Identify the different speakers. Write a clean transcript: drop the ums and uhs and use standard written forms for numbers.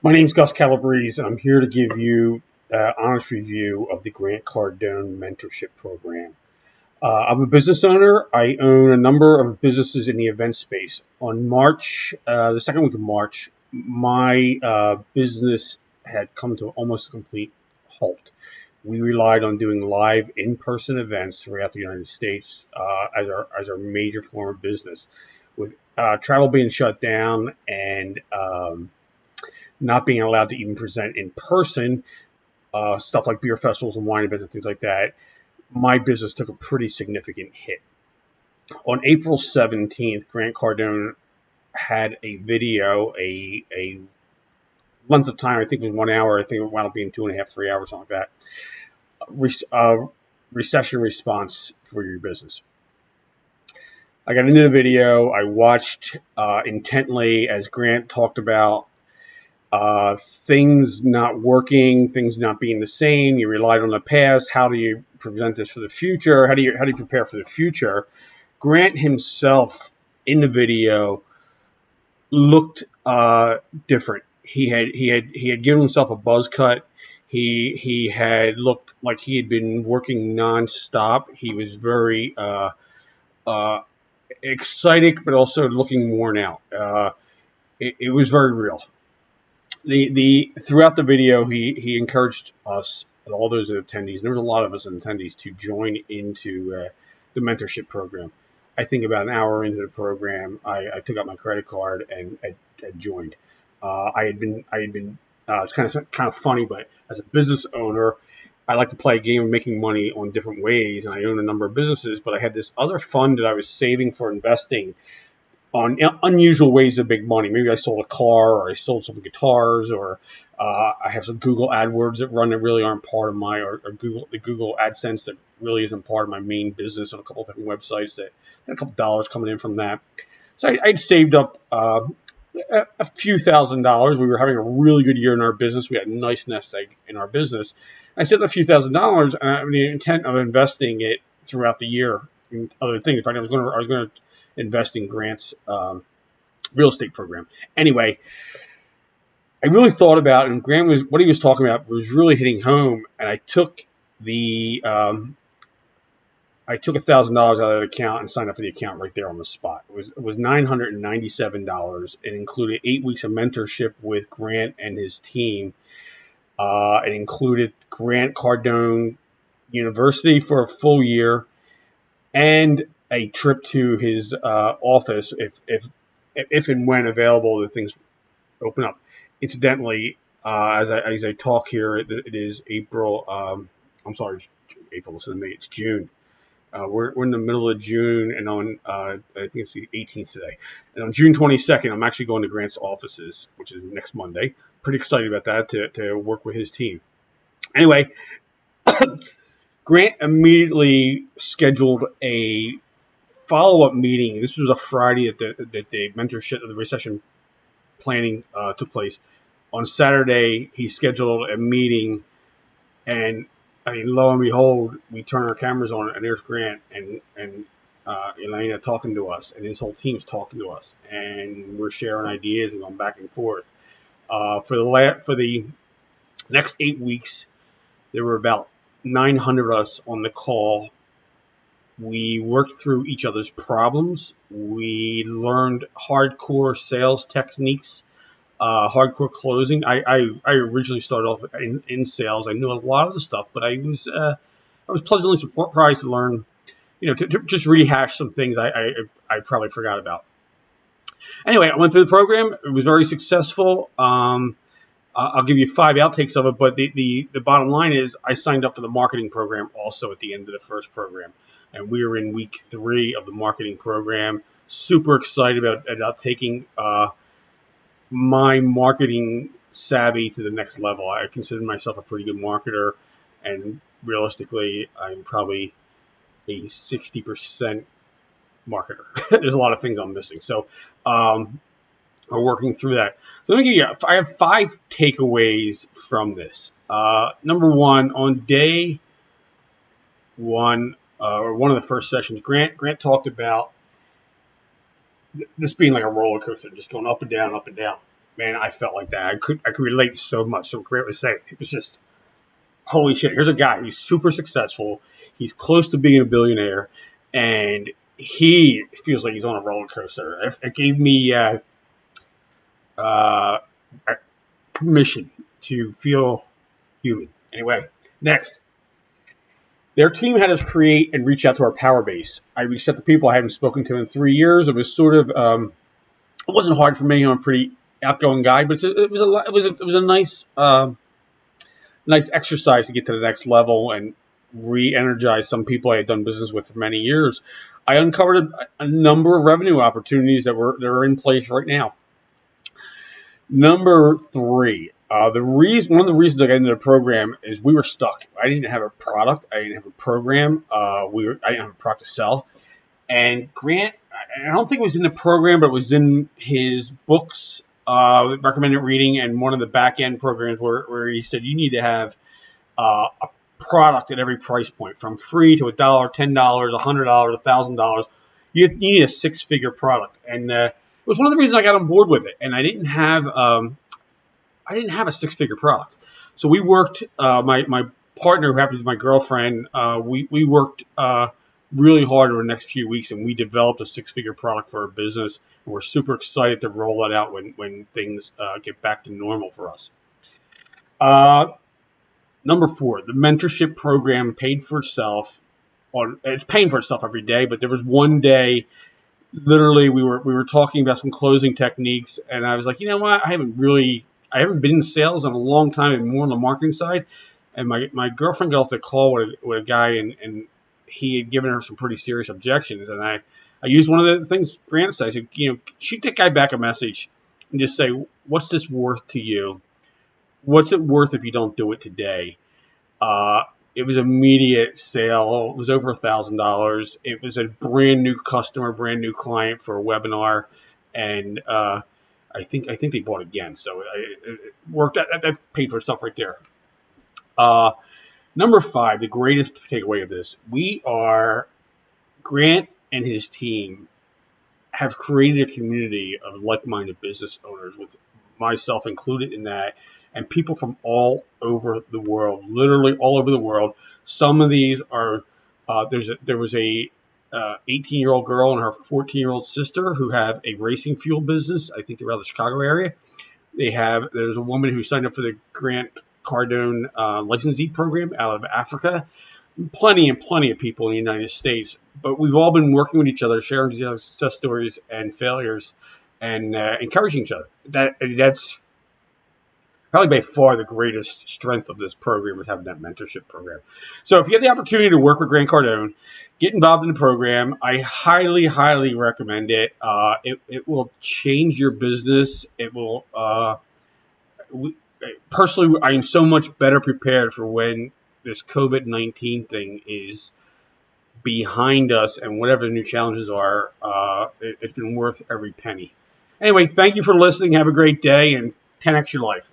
Speaker 1: My name's Gus Calabrese, and I'm here to give you an honest review of the Grant Cardone Mentorship Program. I'm a business owner. I own a number of businesses in the event space. On the second week of March, my business had come to almost a complete halt. We relied on doing live in-person events throughout the United States as our major form of business. With travel being shut down and not being allowed to even present in person, stuff like beer festivals and wine events and things like that, my business took a pretty significant hit. On April 17th, Grant Cardone had a video, a length of time, I think it was 1 hour, I think it wound up being 2.5, 3 hours, something like that, recession response for your business. I got into the video. I watched intently as Grant talked about things not working, things not being the same. You relied on the past. How do you prevent this for the future? How do you prepare for the future? Grant himself in the video looked different. He had given himself a buzz cut. He had looked like he had been working nonstop. He was very excited, but also looking worn out. It was very real. Throughout the video, he encouraged us, all those attendees, and there was a lot of us attendees, to join into the mentorship program. I think about an hour into the program, I took out my credit card and I joined. It's kind of funny, but as a business owner, I like to play a game of making money on different ways, and I own a number of businesses, but I had this other fund that I was saving for investing on unusual ways of make money. Maybe I sold a car, or I sold some guitars, or I have some Google AdWords that run that really aren't part of the Google AdSense that really isn't part of my main business on a couple of different websites that had a couple dollars coming in from that. So I'd saved up a few $1,000s. We were having a really good year in our business. We had a nice nest egg in our business. I saved a few $1,000s with the intent of investing it throughout the year in other things. I was going to invest in Grant's real estate program. Anyway, I really thought about it, and what he was talking about was really hitting home. And I took $1,000 out of the account and signed up for the account right there on the spot. It was $997. It included 8 weeks of mentorship with Grant and his team. It included Grant Cardone University for a full year, and a trip to his office if and when available, the things open up. Incidentally, as I talk here, it is April. I'm sorry, April. Listen to me. It's June. We're in the middle of June, and on I think it's the 18th today. And on June 22nd, I'm actually going to Grant's offices, which is next Monday. Pretty excited about that to work with his team. Anyway, Grant immediately scheduled a follow-up meeting. This was a Friday that the mentorship of the recession planning took place. On Saturday, he scheduled a meeting, and lo and behold, we turn our cameras on, and there's Grant and Elena talking to us, and his whole team's talking to us, and we're sharing ideas and going back and forth. For the next 8 weeks, there were about 900 of us on the call. We worked through each other's problems. We learned hardcore sales techniques, hardcore closing. I originally started off in sales. I knew a lot of the stuff, but I was pleasantly surprised to learn, to just rehash some things I probably forgot about. Anyway, I went through the program. It was very successful. I'll give you 5 outtakes of it, but the bottom line is I signed up for the marketing program also at the end of the first program. And we are in week 3 of the marketing program. Super excited about taking my marketing savvy to the next level. I consider myself a pretty good marketer, and realistically, I'm probably a 60% marketer. There's a lot of things I'm missing. So we're working through that. So let me give you, I have 5 takeaways from this. Number 1, on day 1, or one of the first sessions, Grant talked about this being like a roller coaster, just going up and down, up and down. man, I felt like that. I could relate so much. So Grant was saying, it was just, holy shit, here's a guy who's super successful. He's close to being a billionaire, and he feels like he's on a roller coaster. It gave me uh, permission to feel human. Anyway, next. Their team had us create and reach out to our power base. I reached out to people I hadn't spoken to in 3 years. It was sort of, it wasn't hard for me. I'm a pretty outgoing guy, but it was a nice nice exercise to get to the next level and re-energize some people I had done business with for many years. I uncovered a number of revenue opportunities that are in place right now. Number 3, one of the reasons I got into the program is we were stuck. I didn't have a product. I didn't have a program. I didn't have a product to sell. And Grant, I don't think it was in the program, but it was in his books, recommended reading, and one of the back end programs where he said you need to have a product at every price point, from free to $1, $10, $100, $1,000. You need a 6-figure product, and it was one of the reasons I got on board with it. And I didn't have a 6-figure product, so we worked. My partner, who happens to be my girlfriend, we worked really hard over the next few weeks, and we developed a 6-figure product for our business. And we're super excited to roll that out when things get back to normal for us. Number 4, the mentorship program paid for itself. It's paying for itself every day, but there was one day, literally, we were talking about some closing techniques, and I was like, you know what, I haven't been in sales in a long time, and more on the marketing side. And my girlfriend got off the call with a guy, and he had given her some pretty serious objections. And I used one of the things Grant said. I said, shoot that guy back a message and just say, what's this worth to you? What's it worth if you don't do it today? It was immediate sale. It was over $1,000. It was a brand new customer, brand new client for a webinar. And I think they bought again. So it worked. That paid for itself right there. Number 5, the greatest takeaway of this, Grant and his team have created a community of like-minded business owners, with myself included in that, and people from all over the world, literally all over the world. Some of these are, there was a 18-year-old girl and her 14-year-old sister who have a racing fuel business. I think they're around the Chicago area. There's a woman who signed up for the Grant Cardone licensee program out of Africa. Plenty and plenty of people in the United States, but we've all been working with each other, sharing each other's success stories and failures, and encouraging each other. That's probably by far the greatest strength of this program, is having that mentorship program. So if you have the opportunity to work with Grant Cardone, get involved in the program. I highly, highly recommend it. It will change your business. It will. Personally, I am so much better prepared for when this COVID-19 thing is behind us, and whatever the new challenges are, it's been worth every penny. Anyway, thank you for listening. Have a great day, and 10x your life.